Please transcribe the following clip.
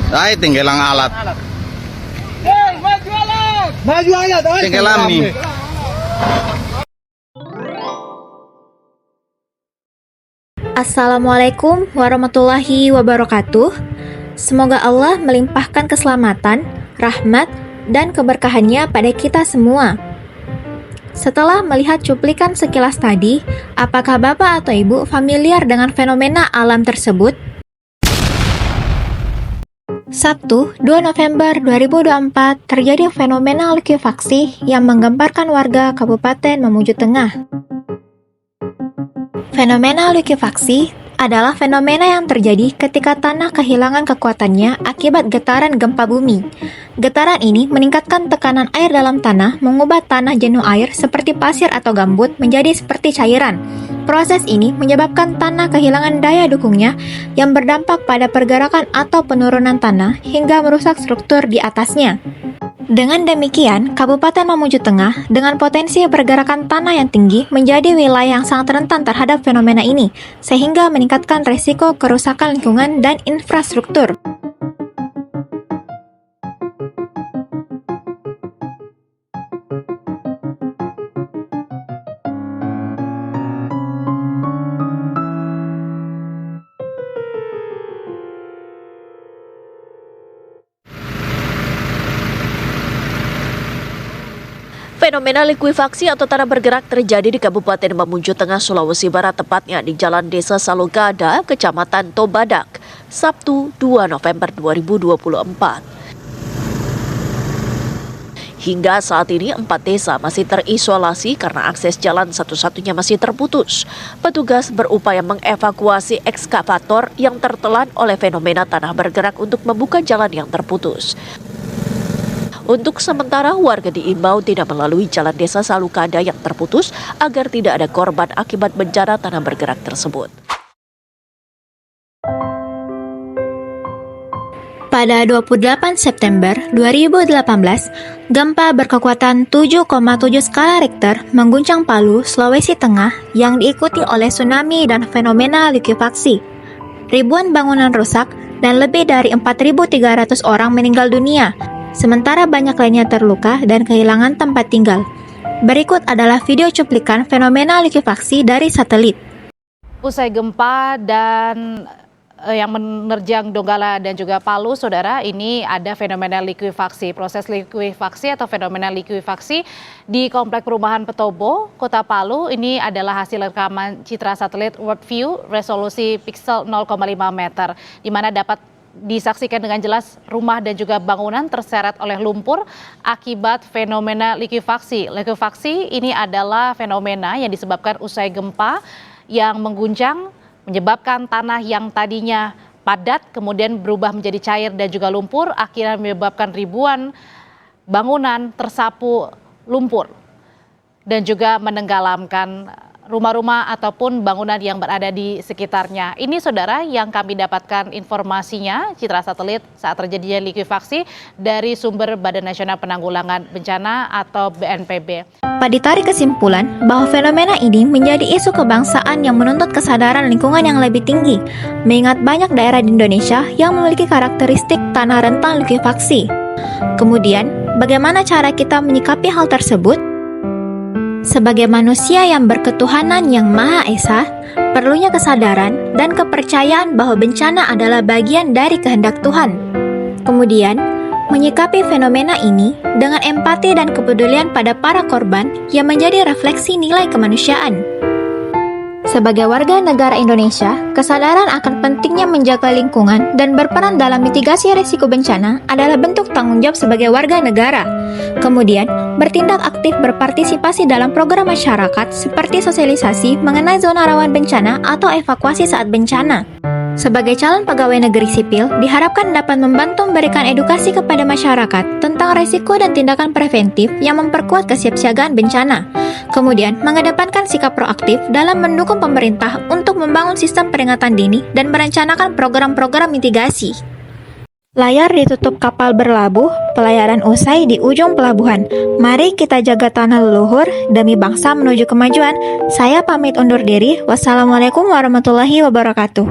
Ay, tinggalang alat. Maju alat! Maju alat! Tinggalan nih. Assalamualaikum warahmatullahi wabarakatuh. Semoga Allah melimpahkan keselamatan, rahmat, dan keberkahannya pada kita semua. Setelah melihat cuplikan sekilas tadi, apakah Bapak atau Ibu familiar dengan fenomena alam tersebut? Sabtu, 2 November 2024, terjadi fenomena likuifaksi yang menggemparkan warga Kabupaten Mamuju Tengah. Fenomena likuifaksi adalah fenomena yang terjadi ketika tanah kehilangan kekuatannya akibat getaran gempa bumi. Getaran ini meningkatkan tekanan air dalam tanah, mengubah tanah jenuh air seperti pasir atau gambut menjadi seperti cairan. Proses ini menyebabkan tanah kehilangan daya dukungnya yang berdampak pada pergerakan atau penurunan tanah hingga merusak struktur di atasnya. Dengan demikian, Kabupaten Mamuju Tengah dengan potensi pergerakan tanah yang tinggi menjadi wilayah yang sangat rentan terhadap fenomena ini, sehingga meningkatkan resiko kerusakan lingkungan dan infrastruktur. Fenomena likuifaksi atau tanah bergerak terjadi di Kabupaten Mamuju Tengah, Sulawesi Barat, tepatnya di Jalan Desa Salogada, Kecamatan Tobadak, Sabtu 2 November 2024. Hingga saat ini 4 desa masih terisolasi karena akses jalan satu-satunya masih terputus. Petugas berupaya mengevakuasi ekskavator yang tertelan oleh fenomena tanah bergerak untuk membuka jalan yang terputus. Untuk sementara, warga diimbau tidak melalui jalan desa Salukada yang terputus agar tidak ada korban akibat bencana tanah bergerak tersebut. Pada 28 September 2018, gempa berkekuatan 7,7 skala Richter mengguncang Palu, Sulawesi Tengah yang diikuti oleh tsunami dan fenomena likuifaksi. Ribuan bangunan rusak dan lebih dari 4.300 orang meninggal dunia. Sementara banyak lainnya terluka dan kehilangan tempat tinggal. Berikut adalah video cuplikan fenomena likuifaksi dari satelit. Usai gempa dan yang menerjang Donggala dan juga Palu, saudara, ini ada fenomena likuifaksi. Proses likuifaksi atau fenomena likuifaksi di Komplek Perumahan Petobo, Kota Palu, ini adalah hasil rekaman citra satelit World View resolusi piksel 0,5 meter, di mana dapat disaksikan dengan jelas rumah dan juga bangunan terseret oleh lumpur akibat fenomena likuifaksi. Likuifaksi ini adalah fenomena yang disebabkan usai gempa yang mengguncang, menyebabkan tanah yang tadinya padat kemudian berubah menjadi cair dan juga lumpur, akhirnya menyebabkan ribuan bangunan tersapu lumpur dan juga menenggelamkan rumah-rumah ataupun bangunan yang berada di sekitarnya. Ini, saudara, yang kami dapatkan informasinya, citra satelit saat terjadinya likuifaksi dari sumber Badan Nasional Penanggulangan Bencana atau BNPB. Ditarik kesimpulan bahwa fenomena ini menjadi isu kebangsaan yang menuntut kesadaran lingkungan yang lebih tinggi, mengingat banyak daerah di Indonesia yang memiliki karakteristik tanah rentan likuifaksi. Kemudian, bagaimana cara kita menyikapi hal tersebut? Sebagai manusia yang berketuhanan yang Maha Esa, perlunya kesadaran dan kepercayaan bahwa bencana adalah bagian dari kehendak Tuhan. Kemudian, menyikapi fenomena ini dengan empati dan kepedulian pada para korban yang menjadi refleksi nilai kemanusiaan. Sebagai warga negara Indonesia, kesadaran akan pentingnya menjaga lingkungan dan berperan dalam mitigasi risiko bencana adalah bentuk tanggung jawab sebagai warga negara. Kemudian, bertindak aktif berpartisipasi dalam program masyarakat seperti sosialisasi mengenai zona rawan bencana atau evakuasi saat bencana. Sebagai calon pegawai negeri sipil, diharapkan dapat membantu memberikan edukasi kepada masyarakat tentang risiko dan tindakan preventif yang memperkuat kesiapsiagaan bencana. Kemudian, mengedepankan sikap proaktif dalam mendukung pemerintah untuk membangun sistem peringatan dini dan merencanakan program-program mitigasi. Layar ditutup kapal berlabuh, pelayaran usai di ujung pelabuhan. Mari kita jaga tanah leluhur demi bangsa menuju kemajuan. Saya pamit undur diri. Wassalamualaikum warahmatullahi wabarakatuh.